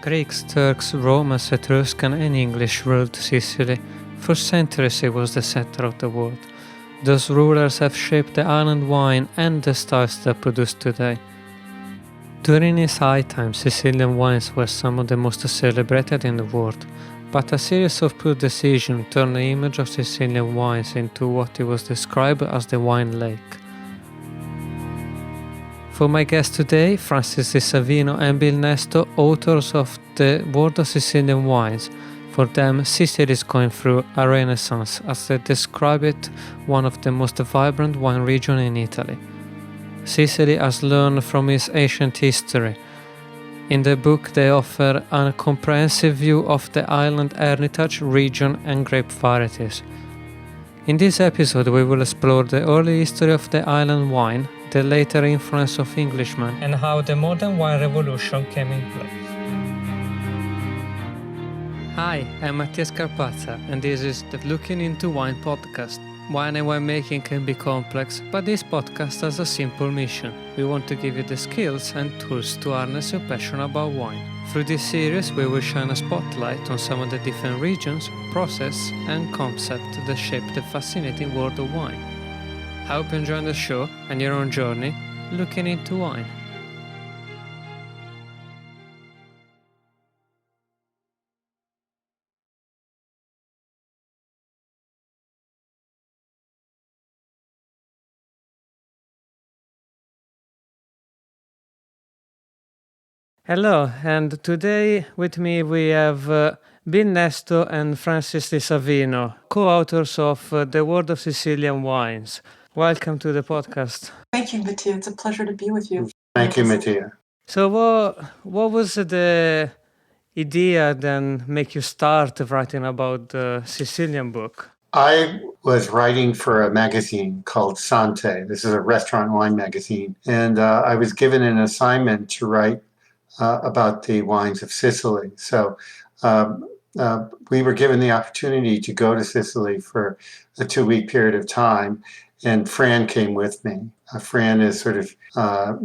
Greeks, Turks, Romans, Etruscan and English ruled Sicily. For centuries it was the center of the world. Those rulers have shaped the island wine and the styles that are produced today. During his high time, Sicilian wines were some of the most celebrated in the world, but a series of poor decisions turned the image of Sicilian wines into what it was described as the wine lake. For my guests today, Francis Di Savino and Bill Nesto, authors of The World of Sicilian Wines. For them, Sicily is going through a renaissance, as they describe it, one of the most vibrant wine regions in Italy. Sicily has learned from its ancient history. In the book, they offer a comprehensive view of the island heritage, region, and grape varieties. In this episode, we will explore the early history of the island wine, the later influence of Englishmen, and how the modern wine revolution came in place. Hi, I'm Mattia Scarpazza, and this is the Looking Into Wine podcast. Wine and winemaking can be complex, but this podcast has a simple mission. We want to give you the skills and tools to harness your passion about wine. Through this series, we will shine a spotlight on some of the different regions, process, and concepts that shape the fascinating world of wine. I hope you enjoy the show and your own journey looking into wine. Hello, and today with me we have Bill Nesto and Francis Di Savino, co-authors of The World of Sicilian Wines. Welcome to the podcast. Thank you, Mattia. It's a pleasure to be with you. Thank you, Mattia. So what was the idea then make you start writing about the Sicilian book? I was writing for a magazine called Sante. This is a restaurant wine magazine. And I was given an assignment to write about the wines of Sicily. So we were given the opportunity to go to Sicily for a 2-week period of time. And Fran came with me. Fran is sort of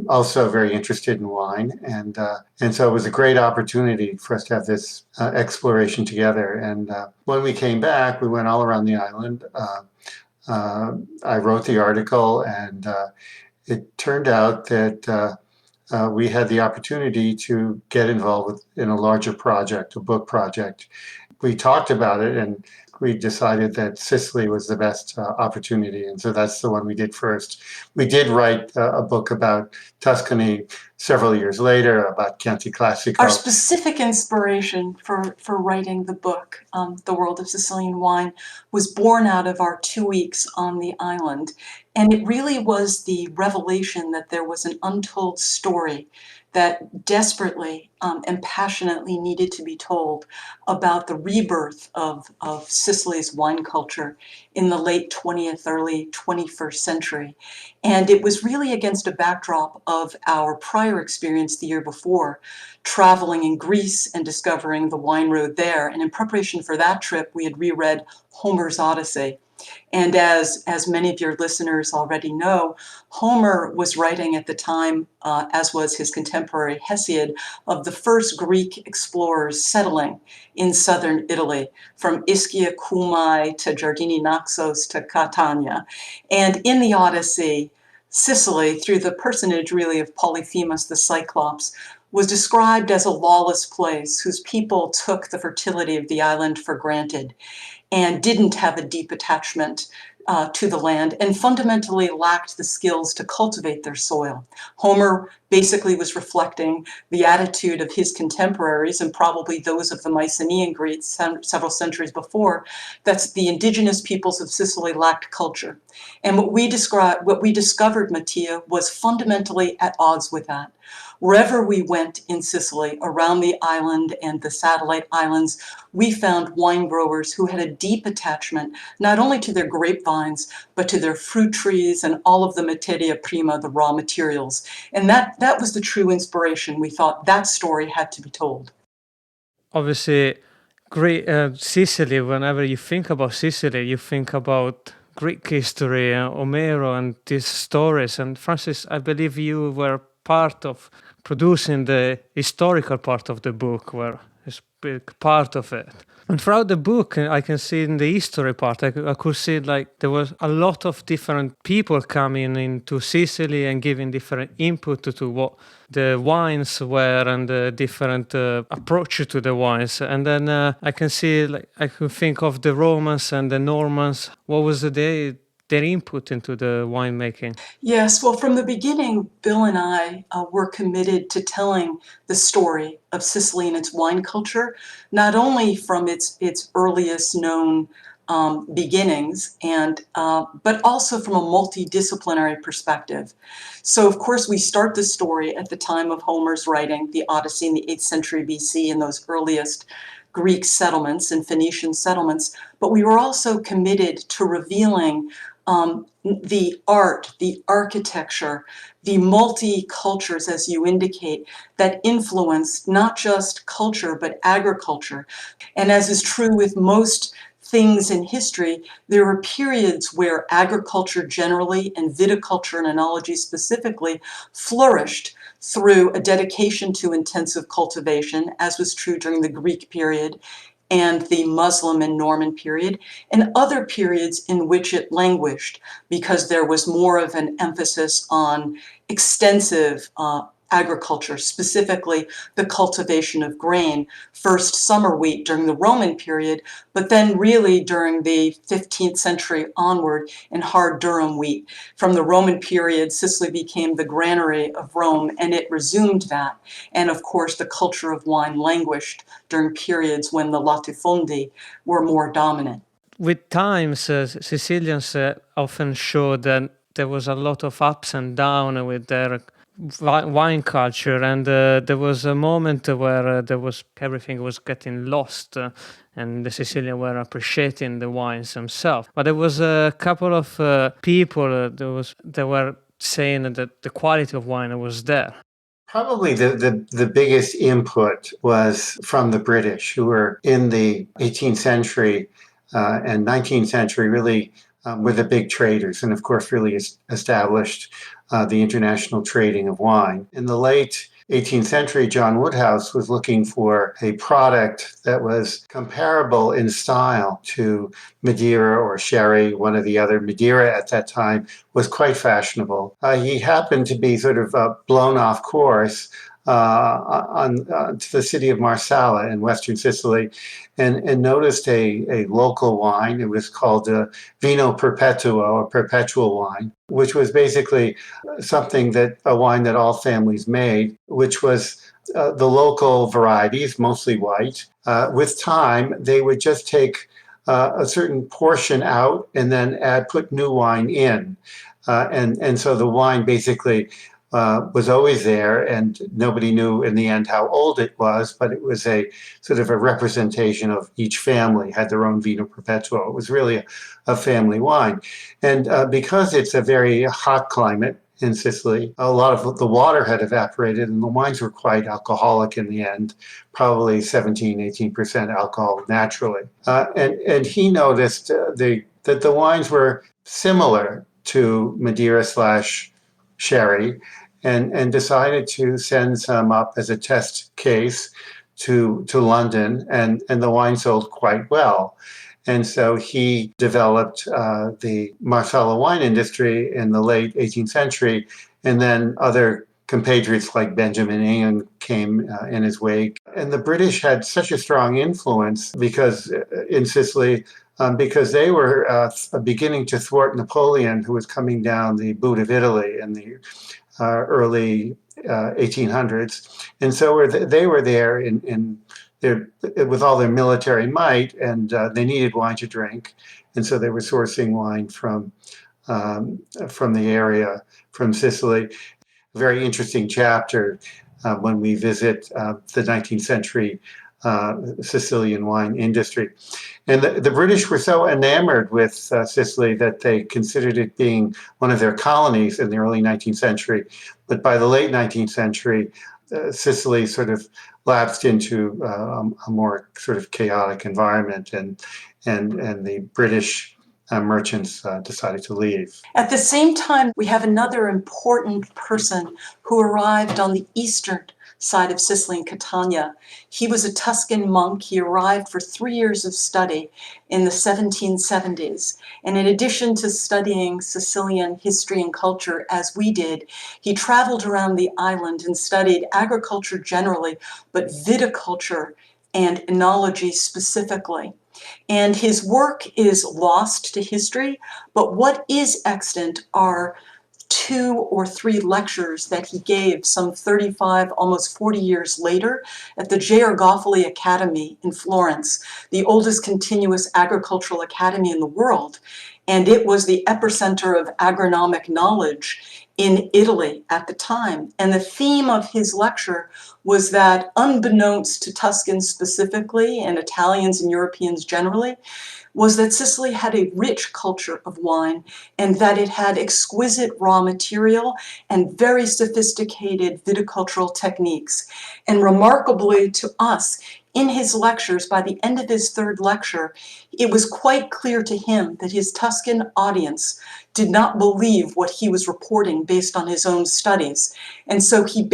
also very interested in wine, and so it was a great opportunity for us to have this exploration together. And when we came back, we went all around the island. I wrote the article, and it turned out that we had the opportunity to get involved in a larger project, a book project. We talked about it, and we decided that Sicily was the best opportunity, and so that's the one we did first. We did write a book about Tuscany several years later, about Chianti Classico. Our specific inspiration for writing the book, The World of Sicilian Wine, was born out of our 2 weeks on the island. And it really was the revelation that there was an untold story that desperately and passionately needed to be told about the rebirth of Sicily's wine culture in the late 20th, early 21st century. And it was really against a backdrop of our prior experience the year before, traveling in Greece and discovering the wine road there. And in preparation for that trip, we had reread Homer's Odyssey. And as many of your listeners already know, Homer was writing at the time, as was his contemporary Hesiod, of the first Greek explorers settling in southern Italy, from Ischia, Cumae to Giardini Naxos to Catania. And in the Odyssey, Sicily, through the personage really of Polyphemus the Cyclops, was described as a lawless place whose people took the fertility of the island for granted and didn't have a deep attachment to the land, and fundamentally lacked the skills to cultivate their soil. Homer basically was reflecting the attitude of his contemporaries, and probably those of the Mycenaean Greeks several centuries before, that the indigenous peoples of Sicily lacked culture. And what we discovered, Mattia, was fundamentally at odds with that. Wherever we went in Sicily, around the island and the satellite islands, we found wine growers who had a deep attachment not only to their grapevines, but to their fruit trees and all of the materia prima, the raw materials. And that was the true inspiration. We thought that story had to be told. Obviously, Sicily, whenever you think about Sicily, you think about Greek history, Homero and these stories. And Francis, I believe you were part of producing the historical part of the book, where it's a big part of it. And throughout the book, I can see in the history part, I could see like there was a lot of different people coming into Sicily and giving different input to what the wines were and the different approach to the wines. And then I can see, like, I could think of the Romans and the Normans. What was their input into the winemaking? Yes, well, from the beginning, Bill and I were committed to telling the story of Sicily and its wine culture, not only from its earliest known beginnings, but also from a multidisciplinary perspective. So, of course, we start the story at the time of Homer's writing the Odyssey in the 8th century BC in those earliest Greek settlements and Phoenician settlements, but we were also committed to revealing the art, the architecture, the multi-cultures, as you indicate, that influence not just culture, but agriculture. And as is true with most things in history, there were periods where agriculture generally and viticulture and enology specifically flourished through a dedication to intensive cultivation, as was true during the Greek period and the Muslim and Norman period, and other periods in which it languished because there was more of an emphasis on extensive agriculture, specifically the cultivation of grain, first summer wheat during the Roman period, but then really during the 15th century onward in hard durum wheat. From the Roman period, Sicily became the granary of Rome, and it resumed that. And of course, the culture of wine languished during periods when the latifondi were more dominant. With times, Sicilians often showed that there was a lot of ups and downs with their wine culture, and there was a moment where everything was getting lost, and the Sicilians were appreciating the wines themselves. But there was a couple of people that were saying that the quality of wine was there. Probably the biggest input was from the British, who were in the 18th century and 19th century, really were the big traders, and of course really established the international trading of wine. In the late 18th century, John Woodhouse was looking for a product that was comparable in style to Madeira or sherry, one or the other. Madeira at that time was quite fashionable. He happened to be sort of blown off course to the city of Marsala in western Sicily and noticed a local wine. It was called Vino Perpetuo, or perpetual wine, which was basically a wine that all families made, which was the local varieties, mostly white. With time, they would just take a certain portion out and then put new wine in. And so the wine basically was always there, and nobody knew in the end how old it was, but it was a sort of a representation of each family had their own Vino Perpetuo. It was really a family wine. And because it's a very hot climate in Sicily, a lot of the water had evaporated and the wines were quite alcoholic in the end, probably 17-18% alcohol naturally. And he noticed that the wines were similar to Madeira / sherry, and decided to send some up as a test case to London, and the wine sold quite well. And so he developed the Marsala wine industry in the late 18th century, and then other compatriots like Benjamin Ingham came in his wake. And the British had such a strong influence in Sicily, because they were beginning to thwart Napoleon, who was coming down the boot of Italy in the early 1800s. And so they were there with all their military might, and they needed wine to drink. And so they were sourcing wine from the area, from Sicily. A very interesting chapter when we visit the 19th century Sicilian wine industry. And the British were so enamored with Sicily that they considered it being one of their colonies in the early 19th century. But by the late 19th century, Sicily sort of lapsed into a more sort of chaotic environment, and the British merchants decided to leave. At the same time, we have another important person who arrived on the eastern side of Sicily in Catania. He was a Tuscan monk. He arrived for 3 years of study in the 1770s. And in addition to studying Sicilian history and culture as we did, he traveled around the island and studied agriculture generally, but viticulture and enology specifically. And his work is lost to history, but what is extant are 2 or 3 lectures that he gave some 35, almost 40 years later at the Garofoli Academy in Florence, the oldest continuous agricultural academy in the world. And it was the epicenter of agronomic knowledge in Italy at the time. And the theme of his lecture was that, unbeknownst to Tuscans specifically and Italians and Europeans generally, was that Sicily had a rich culture of wine and that it had exquisite raw material and very sophisticated viticultural techniques. And remarkably to us, in his lectures, by the end of his 3rd lecture, it was quite clear to him that his Tuscan audience did not believe what he was reporting based on his own studies. And so he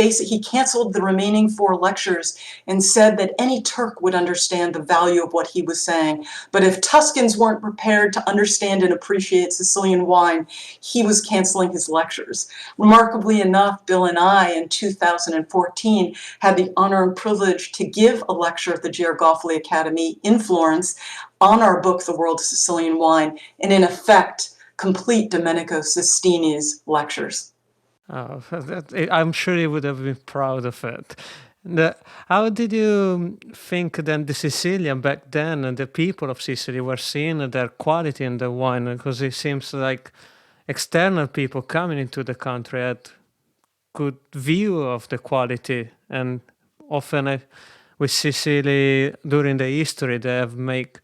canceled the remaining 4 lectures and said that any Turk would understand the value of what he was saying. But if Tuscans weren't prepared to understand and appreciate Sicilian wine, he was canceling his lectures. Remarkably enough, Bill and I in 2014 had the honor and privilege to give a lecture at the Garofoli Academy in Florence on our book, The World of Sicilian Wine, and in effect, complete Domenico Sestini's lectures. Oh, I'm sure you would have been proud of it. How did you think then the Sicilian back then and the people of Sicily were seeing their quality in the wine? Because it seems like external people coming into the country had good view of the quality, and often with Sicily during the history they have make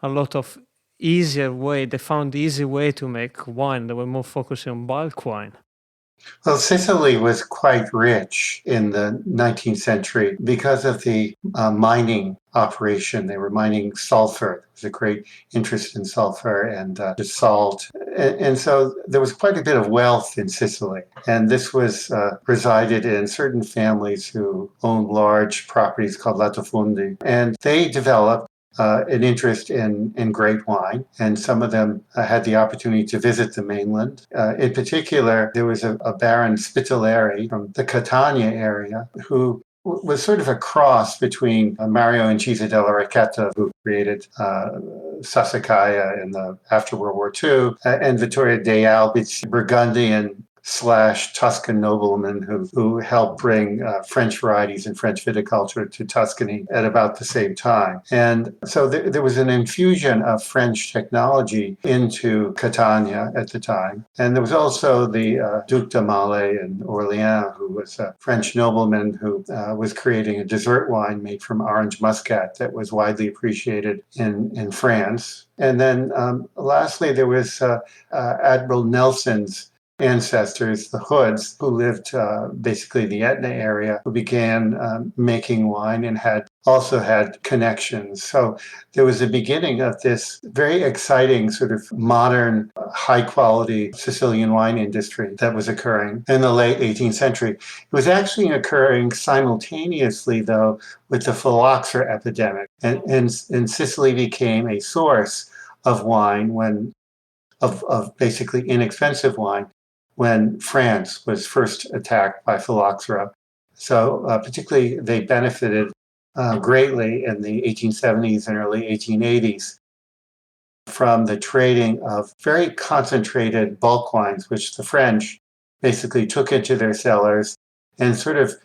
a lot of they found easy way to make wine. They were more focusing on bulk wine. Well, Sicily was quite rich in the 19th century because of the mining operation. They were mining sulfur. There was a great interest in sulfur and the salt. And so there was quite a bit of wealth in Sicily. And this was resided in certain families who owned large properties called latifondi. And they developed an interest in grape wine, and some of them had the opportunity to visit the mainland. In particular, there was a Baron Spitaleri from the Catania area who was sort of a cross between Mario Incisa della Ricchetta, who created Sassicaia after World War II, and Vittorio dei Albizzi, Burgundian / Tuscan nobleman who helped bring French varieties and French viticulture to Tuscany at about the same time. And so there was an infusion of French technology into Catania at the time. And there was also the Duc de Malle in Orléans, who was a French nobleman who was creating a dessert wine made from orange muscat that was widely appreciated in France. And then lastly, there was Admiral Nelson's ancestors, the Hoods, who lived basically in the Etna area, who began making wine and also had connections. So there was a beginning of this very exciting sort of modern, high-quality Sicilian wine industry that was occurring in the late 18th century. It was actually occurring simultaneously, though, with the phylloxera epidemic. And Sicily became a source of wine of basically inexpensive wine when France was first attacked by phylloxera. So particularly they benefited greatly in the 1870s and early 1880s from the trading of very concentrated bulk wines, which the French basically took into their cellars and sort of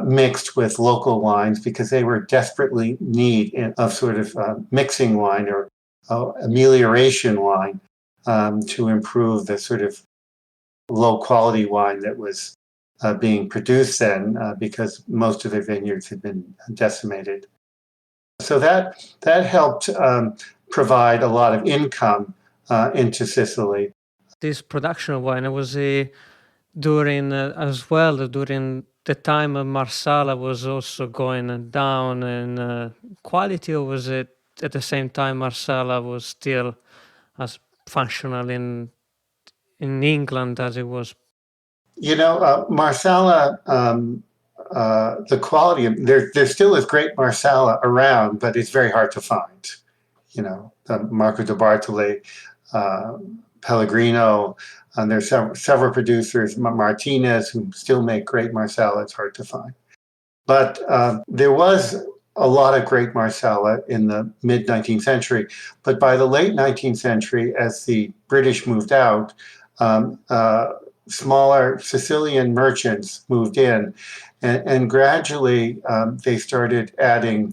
mixed with local wines because they were desperately in need of sort of mixing wine or amelioration wine to improve the sort of low quality wine that was being produced then because most of their vineyards had been decimated. So that helped provide a lot of income into Sicily. This production of wine was during the time of Marsala was also going down in quality, or was it at the same time Marsala was still as functional in England as it was. Marsala, the quality of there still is great Marsala around, but it's very hard to find. Marco de Bartoli, Pellegrino, and there's several producers, Martinez, who still make great Marsala. It's hard to find. But there was a lot of great Marsala in the mid-19th century. But by the late 19th century, as the British moved out, smaller Sicilian merchants moved in, and gradually they started adding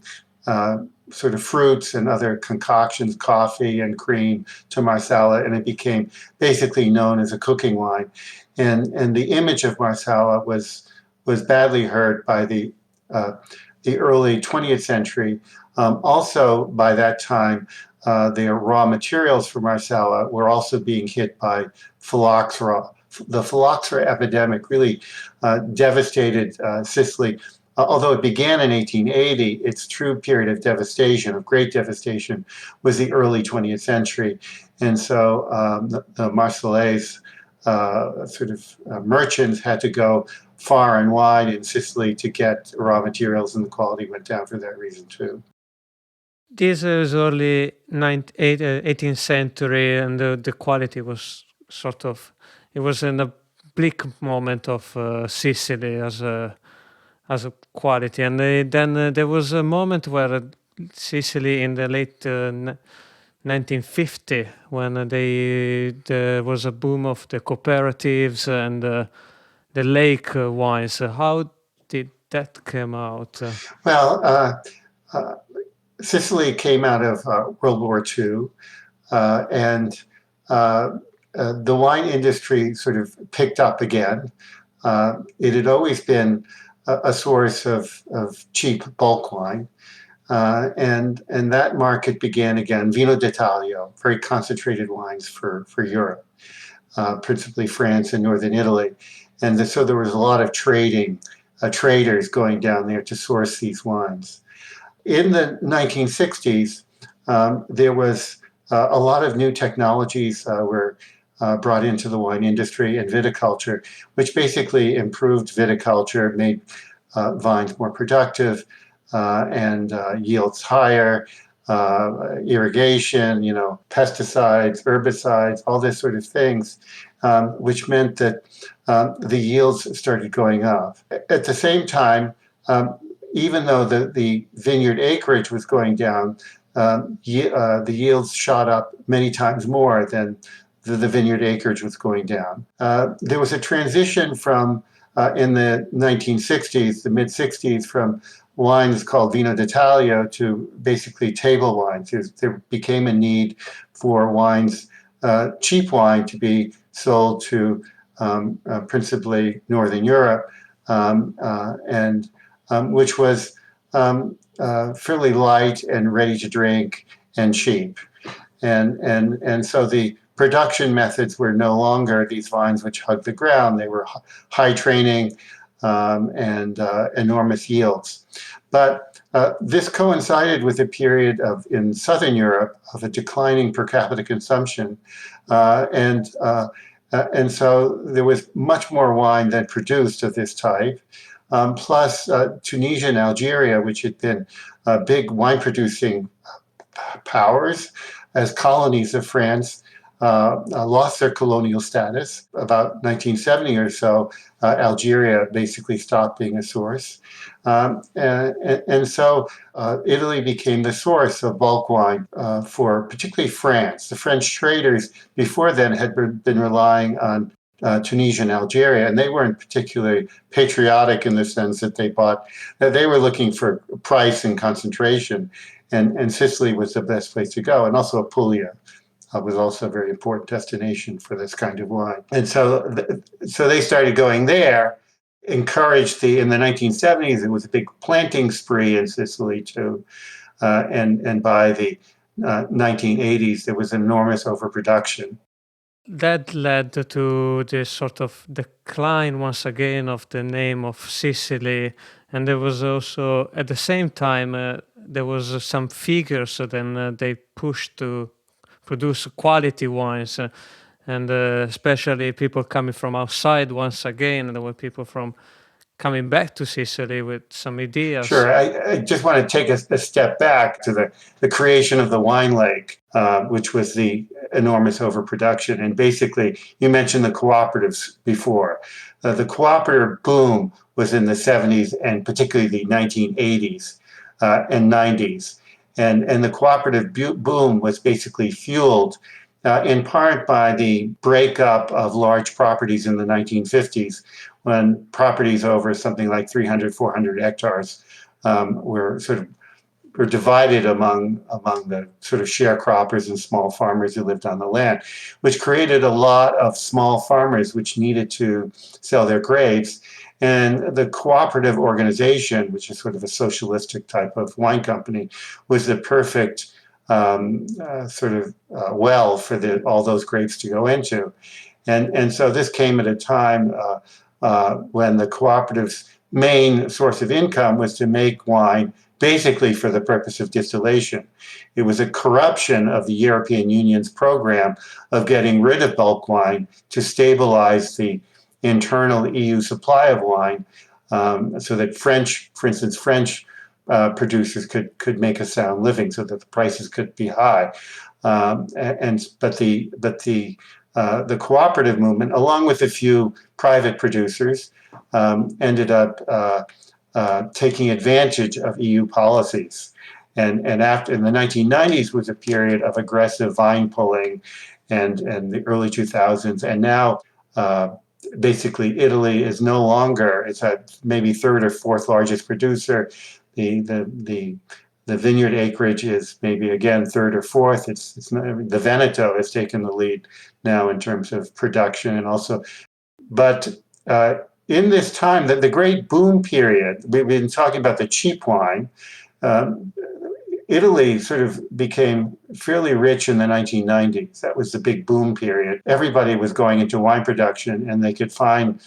sort of fruits and other concoctions, coffee and cream to Marsala, and it became basically known as a cooking wine. And the image of Marsala was badly hurt by the early 20th century. Also, by that time, the raw materials for Marsala were also being hit by phylloxera. The phylloxera epidemic really devastated Sicily. Although it began in 1880, its true period of devastation, of great devastation, was the early 20th century. And so the Marseillais merchants had to go far and wide in Sicily to get raw materials, and the quality went down for that reason too. This is early 18th century, and the quality was it was in a bleak moment of Sicily as a quality. And then there was a moment where Sicily in the late 1950, when there was a boom of the cooperatives and the lake wines. How did that come out? Well, Sicily came out of World War II, and the wine industry sort of picked up again. It had always been a source of cheap bulk wine, and that market began again. Vino d'Italia, very concentrated wines for Europe, principally France and northern Italy, and so there was a lot of traders going down there to source these wines. In the 1960s, there was a lot of new technologies were brought into the wine industry and viticulture, which basically improved viticulture, made vines more productive and yields higher, irrigation, pesticides, herbicides, all this sort of things, which meant that the yields started going up. At the same time, even though the vineyard acreage was going down, the yields shot up many times more than the vineyard acreage was going down. There was a transition from, in the 1960s, the mid-60s, from wines called Vino d'Italia to basically table wines. There became a need for wines, cheap wine, to be sold to principally Northern Europe, and which was fairly light and ready to drink and cheap. And so the production methods were no longer these vines which hug the ground. They were high training and enormous yields. But this coincided with a period in Southern Europe of a declining per capita consumption. And so there was much more wine than produced of this type. Plus Tunisia and Algeria, which had been big wine producing powers as colonies of France, lost their colonial status. About 1970 or so, Algeria basically stopped being a source. And so Italy became the source of bulk wine for particularly France. The French traders before then had been relying on Tunisia and Algeria, and they weren't particularly patriotic in the sense that they were looking for price and concentration, and Sicily was the best place to go, and also Apulia was also a very important destination for this kind of wine. And so they started going there, encouraged in the 1970s, it was a big planting spree in Sicily too, and by the 1980s, there was enormous overproduction. That led to this sort of decline once again of the name of Sicily, and there was also at the same time there was some figures then they pushed produce quality wines. And especially people coming from outside once again, and there were people from coming back to Sicily with some ideas. Sure. I just want to take a step back to the creation of the wine lake, which was the enormous overproduction. And basically, you mentioned the cooperatives before. The cooperative boom was in the 70s and particularly the 1980s and 90s. And the cooperative boom was basically fueled in part by the breakup of large properties in the 1950s, when properties over something like 300, 400 hectares were divided among the sort of sharecroppers and small farmers who lived on the land, which created a lot of small farmers which needed to sell their grapes. And the cooperative organization, which is sort of a socialistic type of wine company, was the perfect well for all those grapes to go into. And so this came at a time when the cooperative's main source of income was to make wine basically for the purpose of distillation. It was a corruption of the European Union's program of getting rid of bulk wine to stabilize the internal EU supply of wine, so that French producers could make a sound living, so that the prices could be high. But the cooperative movement, along with a few private producers, ended up taking advantage of EU policies. And after, in the 1990s was a period of aggressive vine pulling, and the early 2000s. And now basically Italy is no longer, it's a maybe third or fourth largest producer. The vineyard acreage is maybe again third or fourth. It's not, the Veneto has taken the lead now in terms of production, and also, but in this time, the great boom period, we've been talking about the cheap wine. Italy sort of became fairly rich in the 1990s. That was the big boom period. Everybody was going into wine production, and they could find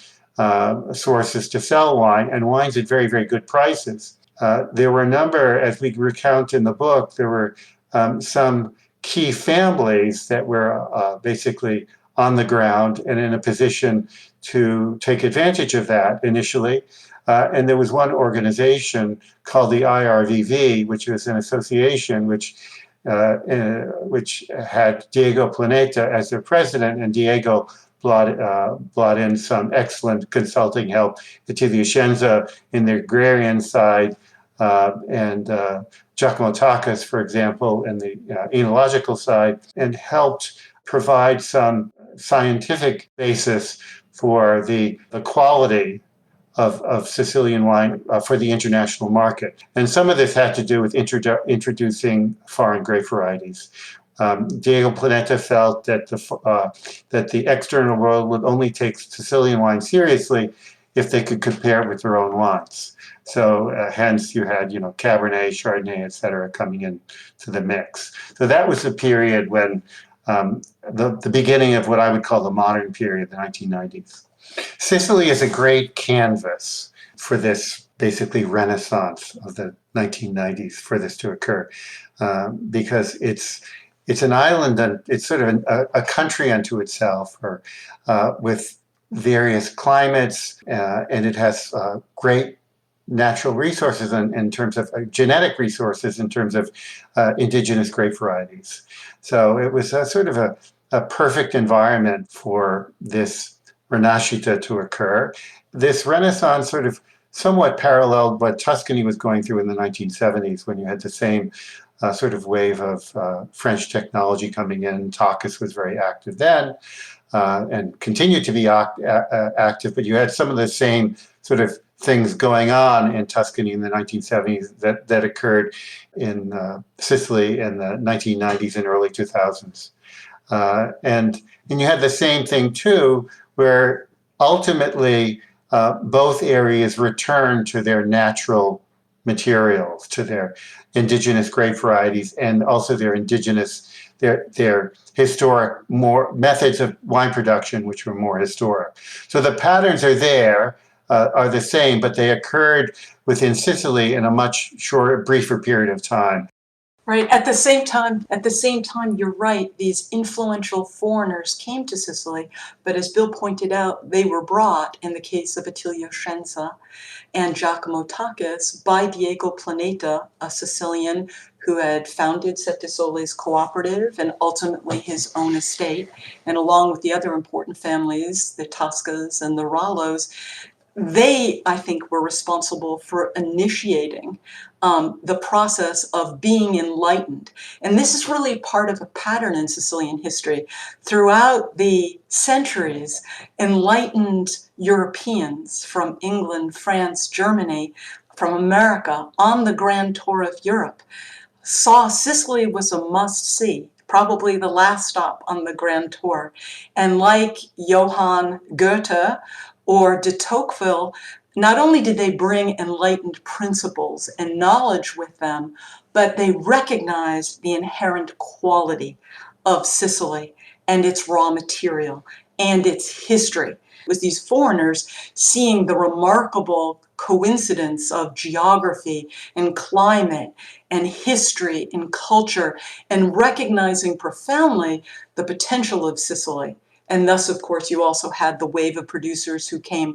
sources to sell wine, and wines at very, very good prices. There were a number, as we recount in the book, there were some key families that were basically on the ground and in a position to take advantage of that initially. And there was one organization called the IRVV, which was an association which had Diego Planeta as their president, and Diego brought in some excellent consulting help to the Scienza in the agrarian side, and Giacomo Taccas, for example, in the enological side, and helped provide some scientific basis for the quality of Sicilian wine for the international market. And some of this had to do with introducing foreign grape varieties. Diego Planeta felt that the external world would only take Sicilian wine seriously if they could compare it with their own wines. So hence you had, Cabernet, Chardonnay, et cetera, coming into the mix. So that was the period when the beginning of what I would call the modern period, the 1990s. Sicily is a great canvas for this basically renaissance of the 1990s, for this to occur, because it's an island, and it's sort of a country unto itself, or with various climates, and it has great natural resources in terms of genetic resources, in terms of indigenous grape varieties. So it was sort of a perfect environment for this Rinascita to occur. This Renaissance sort of somewhat paralleled what Tuscany was going through in the 1970s, when you had the same sort of wave of French technology coming in. Taccas was very active then, and continued to be active, but you had some of the same sort of things going on in Tuscany in the 1970s that occurred in Sicily in the 1990s and early 2000s. And you had the same thing too, where ultimately both areas returned to their natural materials, to their indigenous grape varieties, and also their indigenous, their historic more methods of wine production, which were more historic. So the patterns are there, are the same, but they occurred within Sicily in a much shorter, briefer period of time. Right. At the same time, you're right, these influential foreigners came to Sicily, but as Bill pointed out, they were brought, in the case of Attilio Scienza and Giacomo Takis, by Diego Planeta, a Sicilian who had founded Sette Soles Cooperative and ultimately his own estate, and along with the other important families, the Toscas and the Rallos, they, I think, were responsible for initiating the process of being enlightened. And this is really part of a pattern in Sicilian history. Throughout the centuries, enlightened Europeans from England, France, Germany, from America, on the grand tour of Europe, saw Sicily was a must-see, probably the last stop on the grand tour. And like Johann Goethe or de Tocqueville, not only did they bring enlightened principles and knowledge with them, but they recognized the inherent quality of Sicily and its raw material and its history. It was these foreigners seeing the remarkable coincidence of geography and climate and history and culture and recognizing profoundly the potential of Sicily. And thus, of course, you also had the wave of producers who came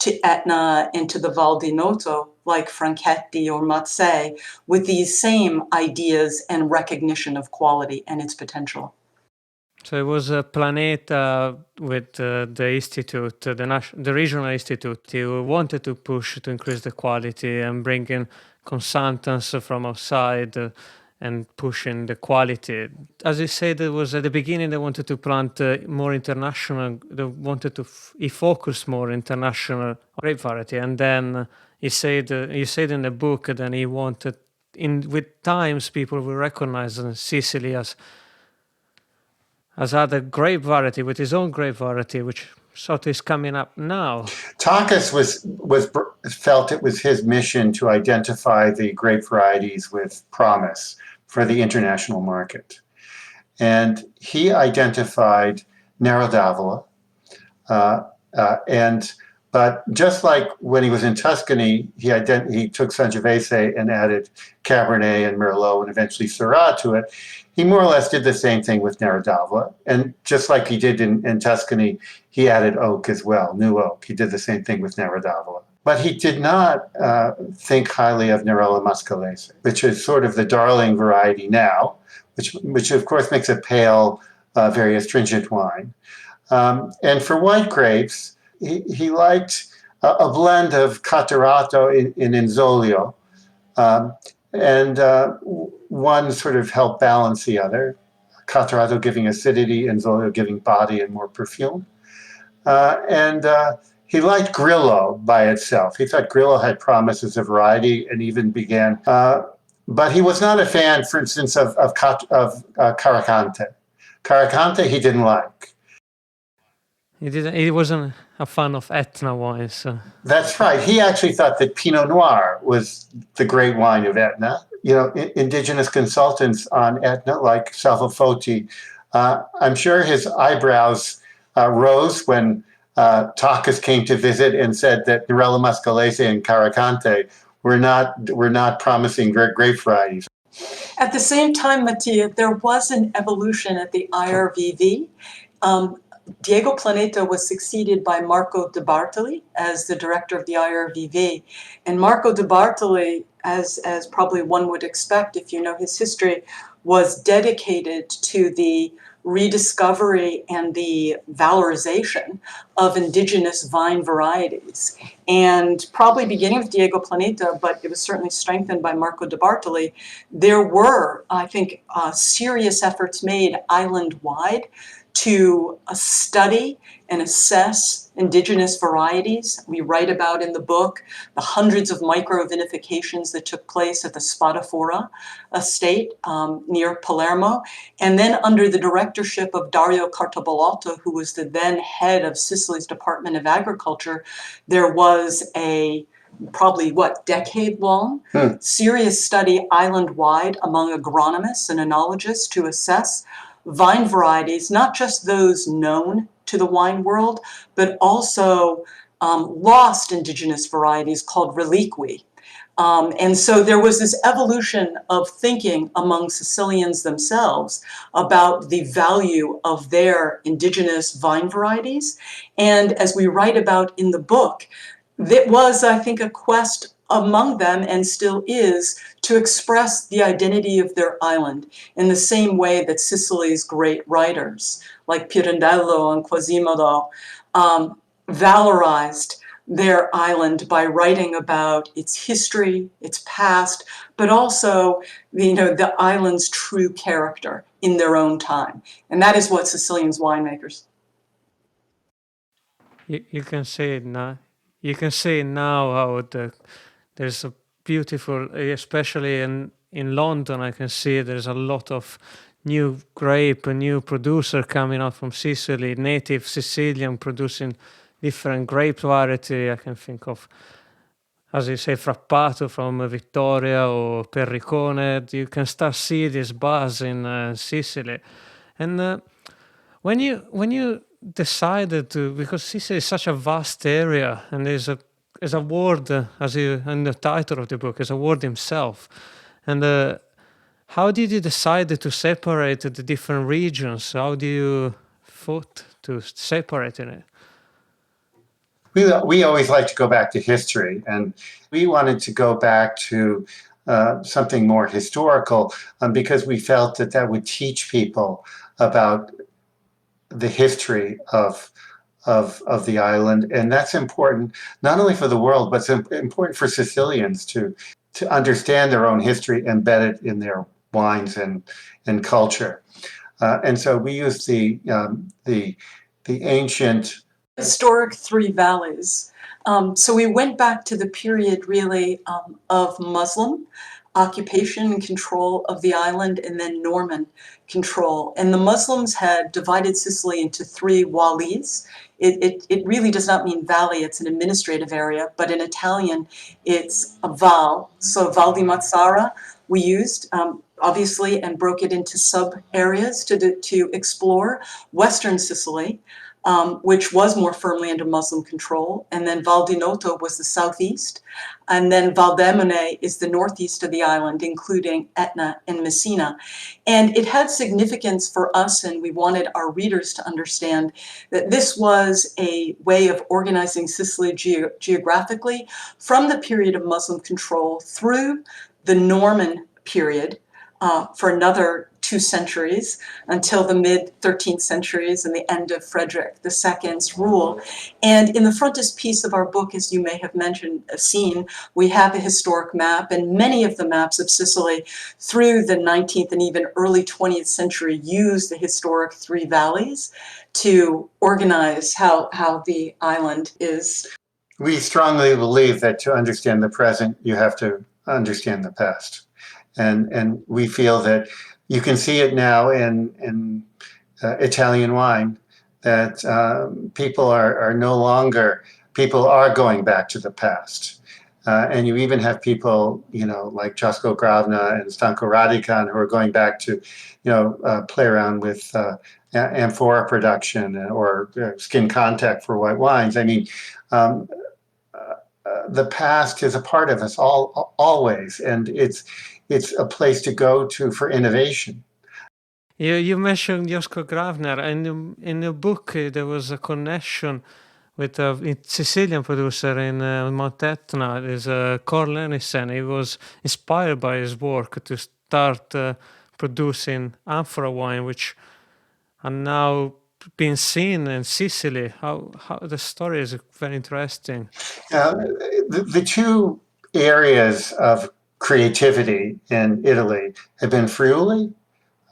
to Etna and to the Val di Noto, like Franchetti or Mazzei, with these same ideas and recognition of quality and its potential. So it was Planeta with the institute, the regional institute, who wanted to push to increase the quality and bring in consultants from outside and pushing the quality. As you said, it was at the beginning they wanted to plant more international, they wanted to focus more international grape variety. And then you said in the book that he wanted, with times people will recognize Sicily as other grape variety, with his own grape variety, which sort of is coming up now. Takis felt it was his mission to identify the grape varieties with promise for the international market. And he identified Nero d'Avola, but just like when he was in Tuscany, he took Sangiovese and added Cabernet and Merlot and eventually Syrah to it. He more or less did the same thing with Nero d'Avola. And just like he did in Tuscany, he added oak as well, new oak. He did the same thing with Nero d'Avola. But he did not think highly of Nerello Mascalese, which is sort of the darling variety now, which of course makes a pale, very astringent wine. And for white grapes, he liked a blend of Catarratto in Inzolio, and one sort of helped balance the other. Catarratto giving acidity, Inzolio giving body and more perfume. And he liked Grillo by itself. He thought Grillo had promise as a variety and even began, but he was not a fan, for instance, of Caracante. Caracante he didn't like. He wasn't a fan of Etna wines. So. That's right. He actually thought that Pinot Noir was the great wine of Etna. You know, indigenous consultants on Etna, like Salvo Foti, I'm sure his eyebrows rose when Takis came to visit and said that Nerello Mascalese and Caracante were not promising grape varieties. At the same time, Mattia, there was an evolution at the IRVV. Diego Planeta was succeeded by Marco de Bartoli as the director of the IRVV. And Marco de Bartoli, as probably one would expect if you know his history, was dedicated to the rediscovery and the valorization of indigenous vine varieties. And probably beginning with Diego Planeta, but it was certainly strengthened by Marco de Bartoli, there were, I think, serious efforts made island-wide to study and assess indigenous varieties. We write about in the book the hundreds of micro-vinifications that took place at the Spadafora estate near Palermo. And then under the directorship of Dario Cartaballotto, who was the then head of Sicily's Department of Agriculture, there was a probably decade-long serious study island-wide among agronomists and enologists to assess vine varieties, not just those known to the wine world, but also lost indigenous varieties called reliqui, And so there was this evolution of thinking among Sicilians themselves about the value of their indigenous vine varieties. And as we write about in the book, it was, I think, a quest among them, and still is, to express the identity of their island in the same way that Sicily's great writers, like Pirandello and Quasimodo, valorized their island by writing about its history, its past, but also, the island's true character in their own time. And that is what Sicilian's winemakers. You can see it now. You can see now how there's a beautiful, especially in London. I can see there's a lot of new grape, a new producer coming out from Sicily, native Sicilian producing different grape variety. I can think of, as you say, Frappato from Vittoria or Perricone. You can start see this buzz in Sicily, and when you decided to, because Sicily is such a vast area, and there's a word, as you in the title of the book, is a word himself, and how did you decide to separate the different regions? How do you thought to separate in it? We always like to go back to history, and we wanted to go back to something more historical, because we felt that would teach people about the history of the island, and that's important not only for the world, but it's important for Sicilians to understand their own history, embed it in their wines and culture. And so we use the ancient historic three valleys. So we went back to the period really of Muslim occupation and control of the island, and then Norman control. And the Muslims had divided Sicily into three walis. It really does not mean valley, it's an administrative area, but in Italian it's a val. So Val di Marsala we used, obviously, and broke it into sub-areas to explore. Western Sicily, which was more firmly under Muslim control, and then Val di Noto was the southeast, and then Val d'Emone is the northeast of the island, including Etna and Messina. And it had significance for us, and we wanted our readers to understand that this was a way of organizing Sicily geographically from the period of Muslim control through the Norman period, for another 2 centuries, until the mid-13th centuries and the end of Frederick II's rule. And in the frontispiece of our book, as you may have seen, we have a historic map, and many of the maps of Sicily through the 19th and even early 20th century use the historic three valleys to organize how the island is. We strongly believe that to understand the present, you have to understand the past. And we feel that you can see it now in Italian wine, that people are going back to the past. And you even have people, like Josko Gravna and Stanko Radican, who are going back to, play around with amphora production or skin contact for white wines. I mean, the past is a part of us always, and it's a place to go to for innovation. You mentioned Josko Gravner, and in the book there was a connection with a Sicilian producer in Mount Etna. There's Carl Lennison. He was inspired by his work to start producing amphora wine, which are now being seen in Sicily. How the story is very interesting. The two areas of creativity in Italy have been Friuli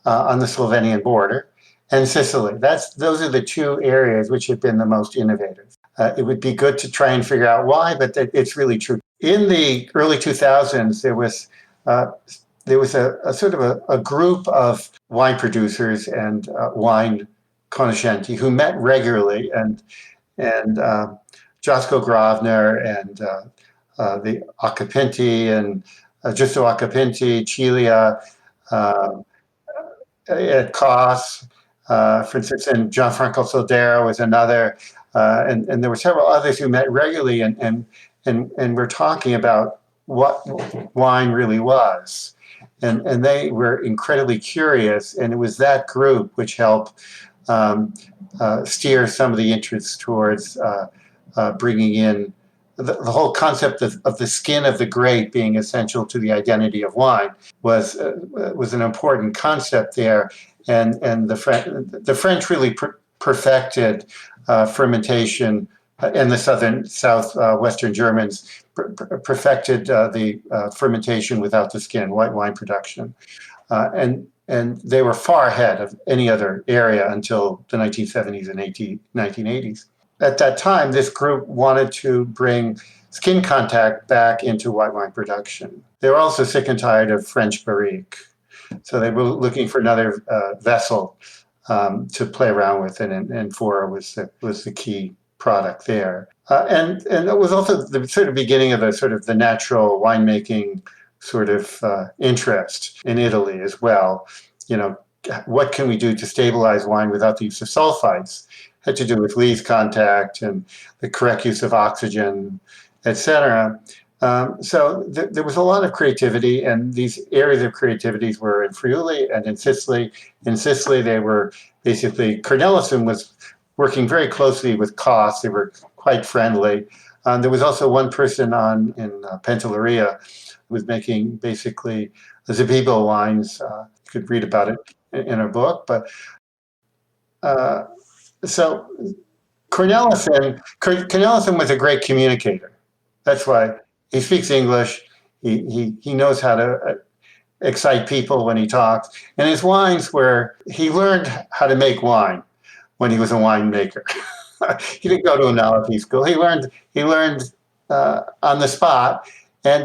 on the Slovenian border and Sicily. Those are the two areas which have been the most innovative. It would be good to try and figure out why, but it's really true. In the early 2000s, there was a sort of a group of wine producers and wine conoscenti who met regularly, and Josko Gravner and the Acapinti and Giusto Acapinti, Giulia, at Kos, for instance, and Gianfranco Soldera was another, and there were several others who met regularly, and we're talking about what wine really was. And they were incredibly curious, and it was that group which helped steer some of the interest towards bringing in the whole concept of the skin of the grape being essential to the identity of wine was an important concept there, and the French really perfected fermentation, and the southwestern Germans perfected the fermentation without the skin, white wine production, and they were far ahead of any other area until the 1970s and 1980s. At that time, this group wanted to bring skin contact back into white wine production. They were also sick and tired of French barrique. So they were looking for another vessel to play around with, and Fora was the key product there. And it was also the sort of beginning of the natural winemaking sort of interest in Italy as well. What can we do to stabilize wine without the use of sulfites? Had to do with lees contact and the correct use of oxygen, etc. So there was a lot of creativity, and these areas of creativities were in Friuli and in Sicily. In Sicily, they were basically, Cornelissen was working very closely with Kos. They were quite friendly. There was also one person in Panteleria who was making basically Zabibo wines. You could read about it in a book, but so Cornelissen was a great communicator. That's why he speaks English. He knows how to excite people when he talks. And his wines he learned how to make wine when he was a winemaker. He didn't go to an Alafi school. He learned on the spot, and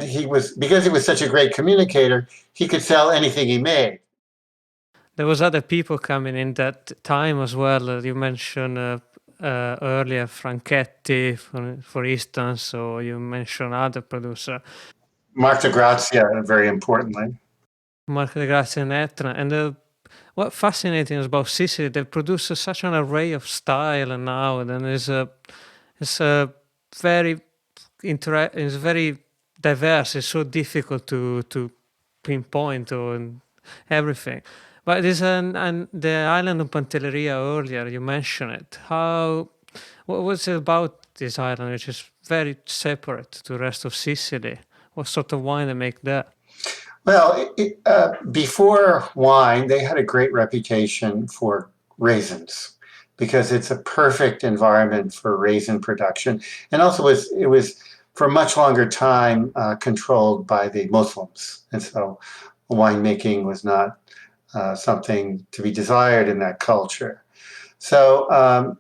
because he was such a great communicator, he could sell anything he made. There was other people coming in that time as well. You mentioned earlier Franchetti, for instance, or you mentioned other producer. Mark de Grazia, very importantly. Mark de Grazia and Etna. And what fascinating is about Sicily, they produce such an array of style now, and it's very it's very diverse. It's so difficult to pinpoint on everything. But there's the island of Panteleria earlier, you mentioned it. What was it about this island, which is very separate to the rest of Sicily? What sort of wine they make there? Well, before wine, they had a great reputation for raisins because it's a perfect environment for raisin production. And also it was for a much longer time controlled by the Muslims. And so winemaking was not something to be desired in that culture. So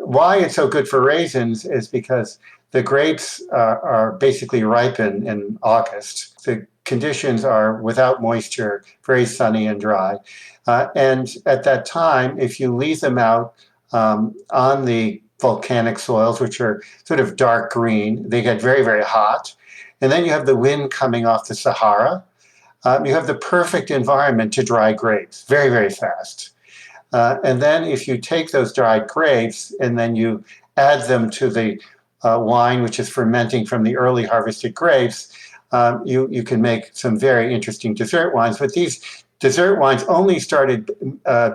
why it's so good for raisins is because the grapes are basically ripen in August. The conditions are without moisture, very sunny and dry. And at that time, if you leave them out on the volcanic soils, which are sort of dark green, they get very, very hot. And then you have the wind coming off the Sahara. You have the perfect environment to dry grapes very, very fast. And then if you take those dried grapes and then you add them to the wine, which is fermenting from the early harvested grapes, you can make some very interesting dessert wines. But these dessert wines only started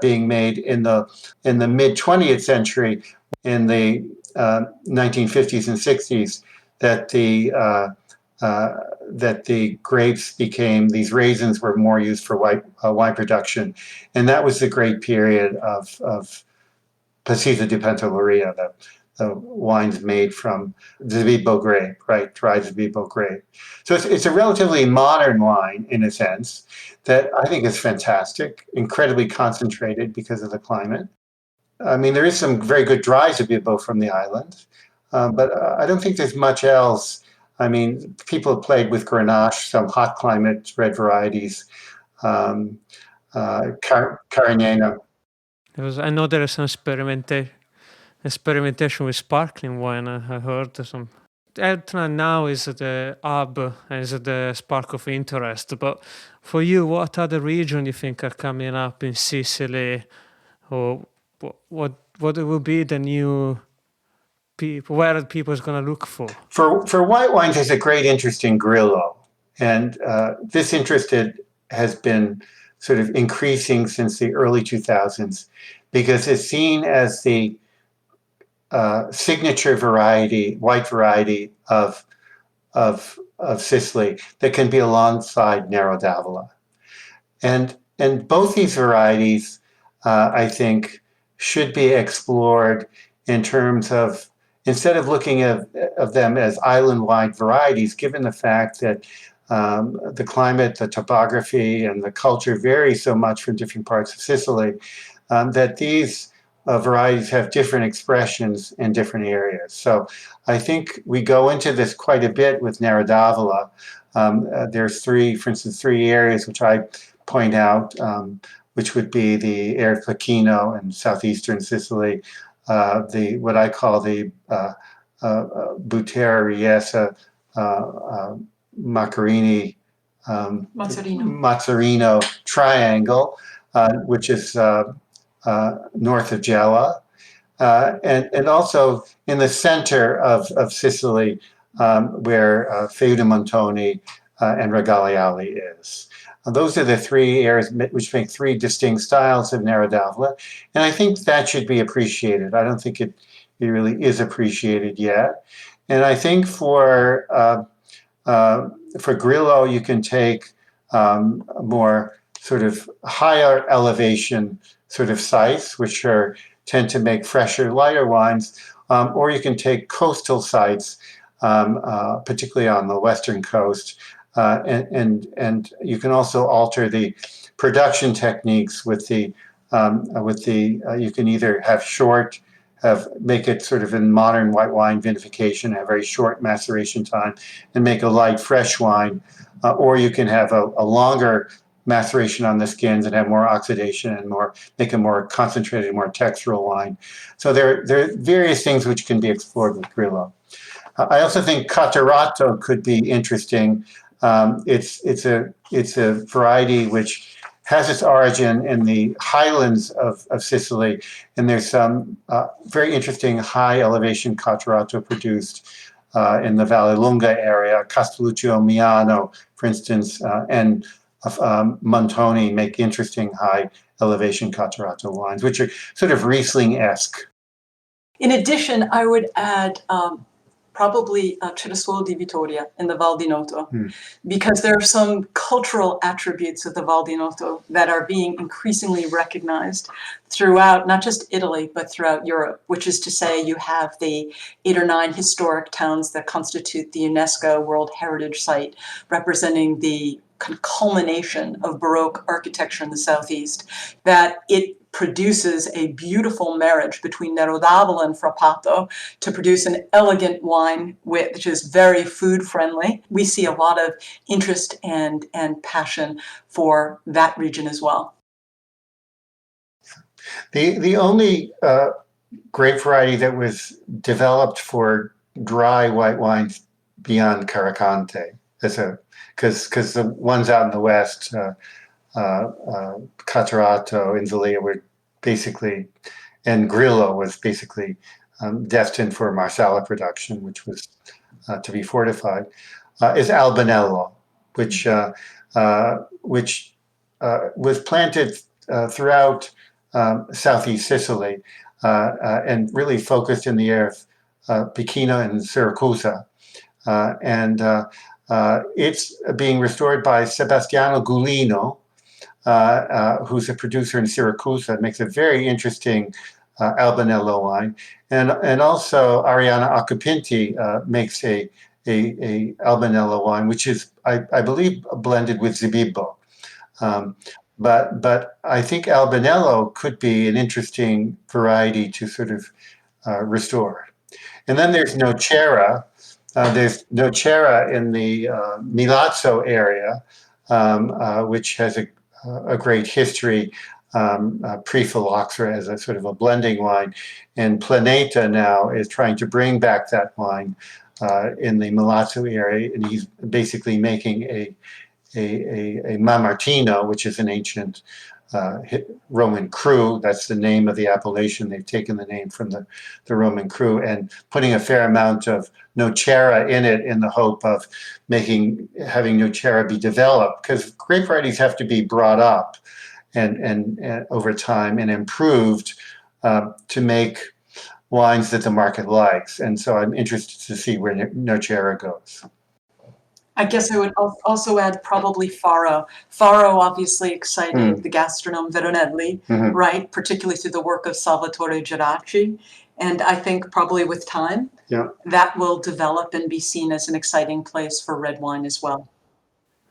being made in the mid 20th century, in the 1950s and 60s, that the grapes these raisins were more used for wine production. And that was the great period of Passita di Panteleria, the wines made from Zabibo grape, right? Dried Zabibo grape. So it's a relatively modern wine in a sense that I think is fantastic, incredibly concentrated because of the climate. I mean, there is some very good dry Zabibo from the island, but I don't think there's much else. I mean, people have played with Grenache, some hot climate red varieties, Carignano. I know there is some experimentation with sparkling wine. I heard some. Etna now is the hub, is the spark of interest. But for you, what other region you think are coming up in Sicily, or what will be the new people, where people is going to look for? For white wines, there's a great interest in Grillo. And this interest has been sort of increasing since the early 2000s because it's seen as the signature variety, white variety of Sicily that can be alongside Nero d'Avola. And both these varieties, I think, should be explored in terms of, instead of looking at them as island-wide varieties, given the fact that the climate, the topography, and the culture vary so much from different parts of Sicily, that these varieties have different expressions in different areas. So I think we go into this quite a bit with Nero d'Avola. There's for instance, three areas which I point out, which would be the area of Placino in southeastern Sicily, what I call the Butera Riesa Mazzarino triangle, which is north of Gela, and also in the center of Sicily, where Feuda Montoni and Regaleali is. Those are the three areas which make three distinct styles of Nero d'Avola, and I think that should be appreciated. I don't think it really is appreciated yet, and I think for Grillo, you can take more sort of higher elevation sort of sites, which tend to make fresher, lighter wines, or you can take coastal sites, particularly on the western coast, and you can also alter the production techniques with the you can either have make it sort of in modern white wine vinification, have very short maceration time, and make a light, fresh wine, or you can have a longer maceration on the skins and have more oxidation and make a more concentrated, more textural wine. So there are various things which can be explored with Grillo. I also think Catarratto could be interesting. It's a variety which has its origin in the highlands of Sicily, and there's some very interesting high elevation Catarratto produced in the Valle Lunga area. Castelluccio Miano, for instance, and Montoni make interesting high elevation Catarratto wines, which are sort of Riesling-esque. In addition, I would add probably Ceresuolo di Vittoria in the Val di Noto, because there are some cultural attributes of the Val di Noto that are being increasingly recognized throughout, not just Italy, but throughout Europe, which is to say you have the 8 or 9 historic towns that constitute the UNESCO World Heritage Site, representing the culmination of Baroque architecture in the Southeast, that it produces a beautiful marriage between Nero d'Avola and Frappato to produce an elegant wine which is very food friendly. We see a lot of interest and passion for that region as well. The only grape variety that was developed for dry white wines beyond Caricante, because the ones out in the west, Catarratto, Inzalia were basically, and Grillo was basically destined for Marsala production, which was to be fortified, is Albanello, which was planted throughout southeast Sicily and really focused in the area of Pechino and Siracusa. It's being restored by Sebastiano Gulino, who's a producer in Siracusa, makes a very interesting Albanello wine, and also Arianna Acupinti makes a Albanello wine, which is I believe blended with Zibibbo. But I think Albanello could be an interesting variety to sort of restore. And then there's Nocera. There's Nocera in the Milazzo area, which has a great history, pre-phylloxera as a sort of a blending wine. And Planeta now is trying to bring back that wine in the Milazzo area, and he's basically making a Mamartino, which is an ancient Roman cru. That's the name of the appellation. They've taken the name from the Roman cru, and putting a fair amount of Nocera in it in the hope of having Nocera be developed, because grape varieties have to be brought up and over time and improved to make wines that the market likes. And so I'm interested to see where Nocera goes. I guess I would also add probably Faro. Faro obviously excited the gastronome Veronelli, right? Particularly through the work of Salvatore Geraci. And I think probably with time, that will develop and be seen as an exciting place for red wine as well.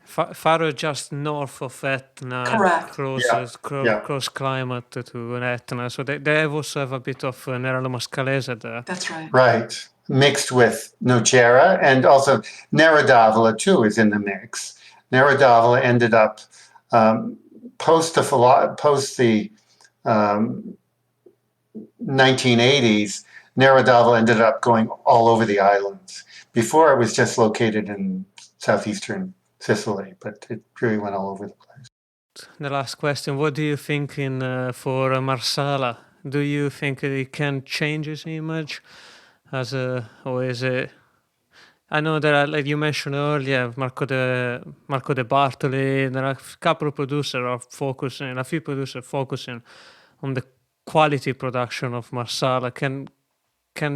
Faro just north of Etna. Correct. Close climate to Etna. So they also have a bit of Nerello Mascalese there. That's right. Right. Mixed with Nocera, and also Nera d'Avola too is in the mix. Nera d'Avola ended up post the 1980s. Nera d'Avola ended up going all over the islands. Before, it was just located in southeastern Sicily, but it really went all over the place. The last question: what do you think for Marsala? Do you think it can change its image? Or is it? I know there are, like you mentioned earlier, Marco de Bartoli. There are a few producers focusing on the quality production of Marsala. Can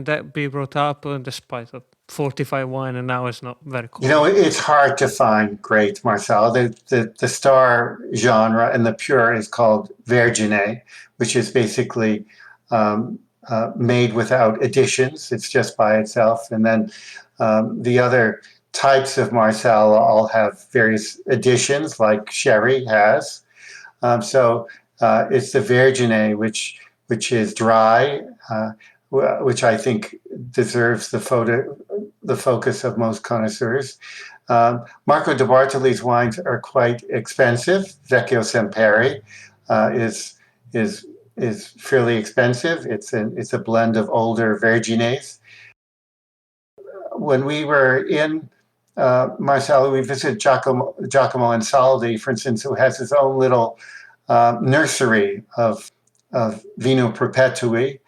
that be brought up despite of 45 wine, and now it's not very cool? You know, it's hard to find great Marsala. The star genre and the pure is called Vergine, which is basically made without additions. It's just by itself. And then the other types of Marsala all have various additions, like sherry has. So it's the Vergine, which is dry, which I think deserves the focus of most connoisseurs. Marco de Bartoli's wines are quite expensive. Vecchio Semperi is fairly expensive. It's a blend of older Vergines. When we were in Marsala, we visited Giacomo Ansaldi, for instance, who has his own little nursery of Vino Perpetui,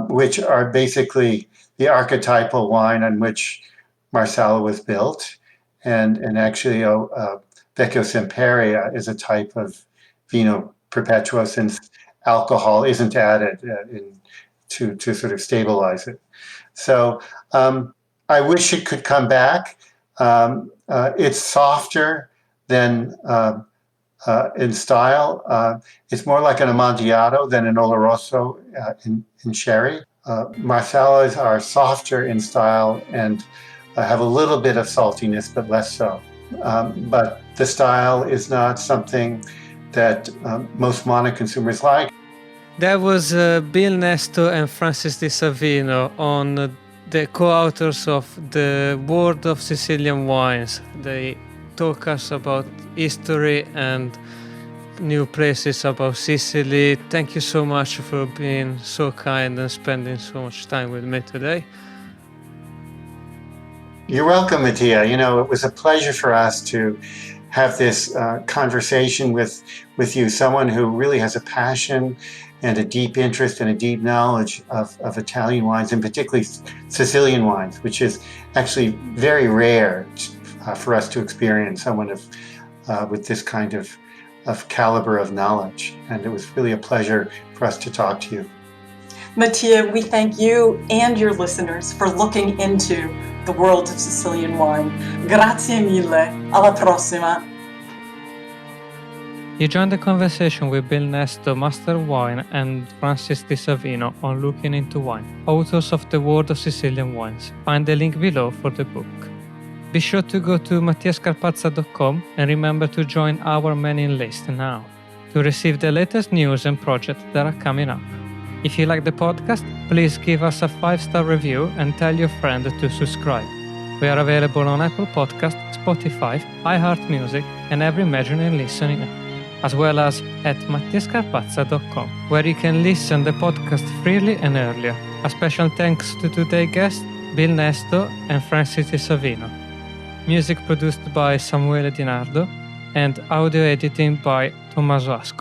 which are basically the archetypal wine on which Marsala was built. And actually, Vecchio Semperi is a type of Vino Perpetuo, since alcohol isn't added to sort of stabilize it. So I wish it could come back. It's softer than in style. It's more like an Amontillado than an Oloroso in sherry. Marsalas are softer in style and have a little bit of saltiness, but less so. But the style is not something that most Mana consumers like. That was Bill Nesto and Francis Di Savino on the co-authors of The World of Sicilian Wines. They talk us about history and new places about Sicily. Thank you so much for being so kind and spending so much time with me today. You're welcome, Mattia. You know, it was a pleasure for us to have this conversation with you, someone who really has a passion and a deep interest and a deep knowledge of Italian wines, and particularly Sicilian wines, which is actually very rare for us to experience someone with this kind of caliber of knowledge. And it was really a pleasure for us to talk to you. Mattia, we thank you and your listeners for looking into the world of Sicilian wine. Grazie mille. Alla prossima. You joined the conversation with Bill Nesto, Master of Wine, and Francis Di Savino on Looking into Wine, authors of The World of Sicilian Wines. Find the link below for the book. Be sure to go to mattiascarpazza.com and remember to join our mailing list now to receive the latest news and projects that are coming up. If you like the podcast, please give us a 5-star review and tell your friend to subscribe. We are available on Apple Podcasts, Spotify, iHeartMusic, and every major listening app, as well as at mattiascarpazza.com, where you can listen the podcast freely and earlier. A special thanks to today's guests, Bill Nesto and Francis Di Savino. Music produced by Samuele Di Nardo and audio editing by Tommaso Asco.